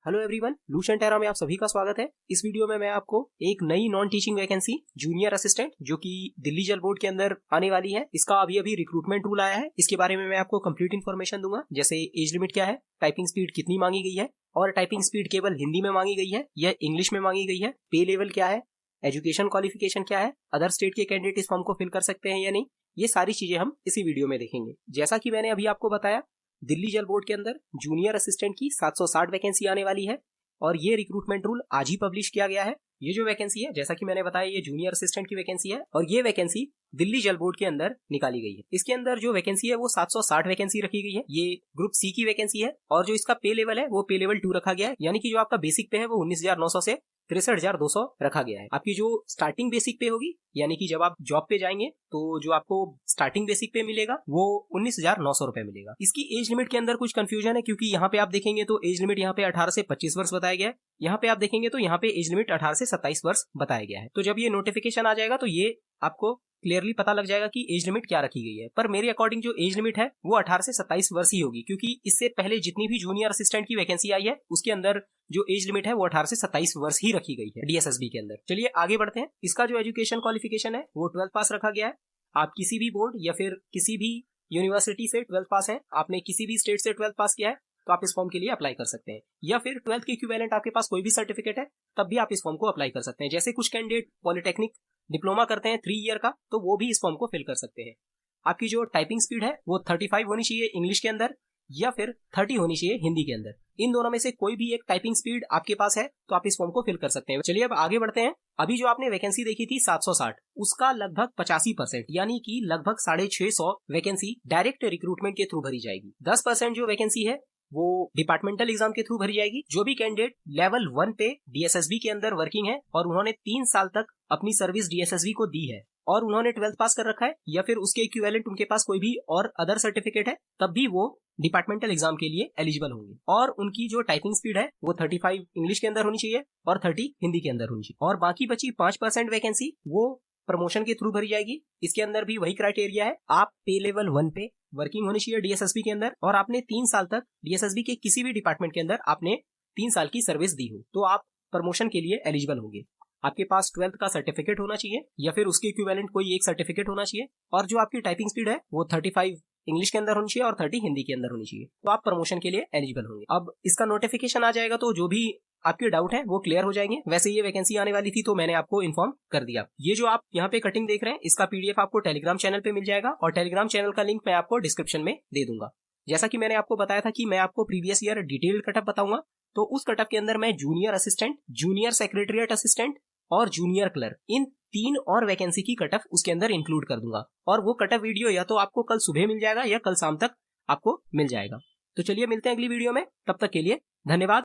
Hello everyone, लूशन टेरा में आप सभी का स्वागत है। इस वीडियो में मैं आपको एक नई non teaching vacancy junior assistant जो कि दिल्ली जल बोर्ड के अंदर आने वाली है, इसका अभी रिक्रूटमेंट रूल आया है, इसके बारे में मैं आपको कंप्लीट इन्फॉर्मेशन दूंगा। जैसे एज लिमिट क्या है, टाइपिंग स्पीड कितनी मांगी गई है, और टाइपिंग स्पीड केवल हिंदी में मांगी गई है या इंग्लिश में मांगी गई है, पे लेवल क्या है, एजुकेशन क्वालिफिकेशन क्या है, अदर स्टेट के कैंडिडेट इस फॉर्म को फिल कर सकते हैं या नहीं, ये सारी चीजें हम इसी वीडियो में देखेंगे। जैसा कि मैंने अभी आपको बताया, दिल्ली जल बोर्ड के अंदर जूनियर असिस्टेंट की 760 वैकेंसी आने वाली है और ये रिक्रूटमेंट रूल आज ही पब्लिश किया गया है। ये जो वैकेंसी है, जैसा कि मैंने बताया, ये जूनियर असिस्टेंट की वैकेंसी है और ये वैकेंसी दिल्ली जल बोर्ड के अंदर निकाली गई है। इसके अंदर जो वैकेंसी है वो 760 वैकेंसी रखी गई है। ये ग्रुप सी की वैकेंसी है और जो इसका पे लेवल है वो पे लेवल 2 रखा गया है, यानी कि जो आपका बेसिक पे है वो 19,900 से 63,200 रखा गया है। आपकी जो स्टार्टिंग बेसिक पे होगी, यानी कि जब आप जॉब पे जाएंगे तो जो आपको स्टार्टिंग बेसिक पे मिलेगा वो 19,900 रुपए मिलेगा। इसकी एज लिमिट के अंदर कुछ कंफ्यूजन है, क्योंकि यहाँ पे आप देखेंगे तो एज लिमिट यहाँ पे 18 से 25 वर्ष बताया गया है, यहाँ पे आप देखेंगे तो यहाँ पे एज लिमिट 18 से 27 वर्ष बताया गया है। तो जब ये नोटिफिकेशन आ जाएगा तो ये आपको क्लियरली पता लग जाएगा कि एज लिमिट क्या रखी गई है। पर मेरे अकॉर्डिंग जो एज लिमिट है वो 18 से 27 वर्ष ही होगी, क्योंकि इससे पहले जितनी भी जूनियर असिस्टेंट की वैकेंसी आई है उसके अंदर जो एज लिमिट है वो 18 से 27 वर्ष ही रखी गई है डीएसएसबी के अंदर। चलिए आगे बढ़ते हैं। इसका जो एजुकेशन क्वालिफिकेशन है वो 12th पास रखा गया है। आप किसी भी बोर्ड या फिर किसी भी यूनिवर्सिटी से 12th पास है, आपने किसी भी स्टेट से 12th पास किया है तो आप इस फॉर्म के लिए अप्लाई कर सकते हैं, या फिर 12th के इक्विवेलेंट आपके पास कोई भी सर्टिफिकेट है तब भी आप इस फॉर्म को अप्लाई कर सकते हैं। जैसे कुछ कैंडिडेट पॉलिटेक्निक डिप्लोमा करते हैं 3 ईयर का, तो वो भी इस फॉर्म को फिल कर सकते हैं। आपकी जो टाइपिंग स्पीड है वो 35 होनी चाहिए इंग्लिश के अंदर, या फिर 30 होनी चाहिए हिंदी के अंदर। इन दोनों में से कोई भी एक टाइपिंग स्पीड आपके पास है तो आप इस फॉर्म को फिल कर सकते हैं। चलिए अब आगे बढ़ते हैं। अभी जो आपने वैकेंसी देखी थी 760, उसका लगभग 85% यानी कि लगभग 650 वैकेंसी डायरेक्ट रिक्रूटमेंट के थ्रू भरी जाएगी। 10% जो वैकेंसी है वो डिपार्टमेंटल एग्जाम के थ्रू भरी जाएगी। जो भी कैंडिडेट लेवल 1 पे डीएसएसबी के अंदर वर्किंग है और उन्होंने 3 साल तक अपनी सर्विस डीएसएसबी को दी है और उन्होंने 12th पास कर रखा है, या फिर उसके इक्विवेलेंट उनके पास कोई भी और अदर सर्टिफिकेट है, तब भी वो डिपार्टमेंटल एग्जाम के लिए एलिजिबल होंगे। और उनकी जो टाइपिंग स्पीड है वो 35 इंग्लिश के अंदर होनी चाहिए और 30 हिंदी के अंदर होनी चाहिए। और बाकी बची 5% वैकेंसी वो प्रमोशन के थ्रू भरी जाएगी। इसके अंदर भी वही क्राइटेरिया है, आप पे लेवल 1 पे वर्किंग होनी चाहिए डीएसएसबी के अंदर और आपने 3 साल तक डीएसएसबी के किसी भी डिपार्टमेंट के अंदर आपने 3 साल की सर्विस दी हो तो आप प्रमोशन के लिए एलिजिबल होंगे। आपके पास 12th का सर्टिफिकेट होना चाहिए या फिर उसके इक्विवेलेंट कोई एक सर्टिफिकेट होना चाहिए, और जो आपकी टाइपिंग स्पीड है वो 35 इंग्लिश के अंदर होनी चाहिए और 30 हिंदी के अंदर होनी चाहिए, तो आप प्रमोशन के लिए एलिजिबल होंगे। अब इसका नोटिफिकेशन आ जाएगा तो जो भी आपके डाउट है वो क्लियर हो जाएंगे। वैसे ये वैकेंसी आने वाली थी तो मैंने आपको इन्फॉर्म कर दिया। ये जो आप यहाँ पे कटिंग देख रहे हैं इसका पीडीएफ आपको टेलीग्राम चैनल पे मिल जाएगा और टेलीग्राम चैनल का लिंक मैं आपको डिस्क्रिप्शन में दे दूंगा। जैसा कि मैंने आपको बताया था कि मैं आपको प्रीवियस ईयर डिटेल्ड कटअप बताऊंगा, तो उस कटअप के अंदर मैं junior assistant, junior secretariat assistant और जूनियर क्लर्क, इन 3 और वैकेंसी की कटअप उसके अंदर इंक्लूड कर दूंगा। और वो कटअप वीडियो या तो आपको कल सुबह मिल जाएगा या कल शाम तक आपको मिल जाएगा। तो चलिए मिलते हैं अगली वीडियो में, तब तक के लिए धन्यवाद।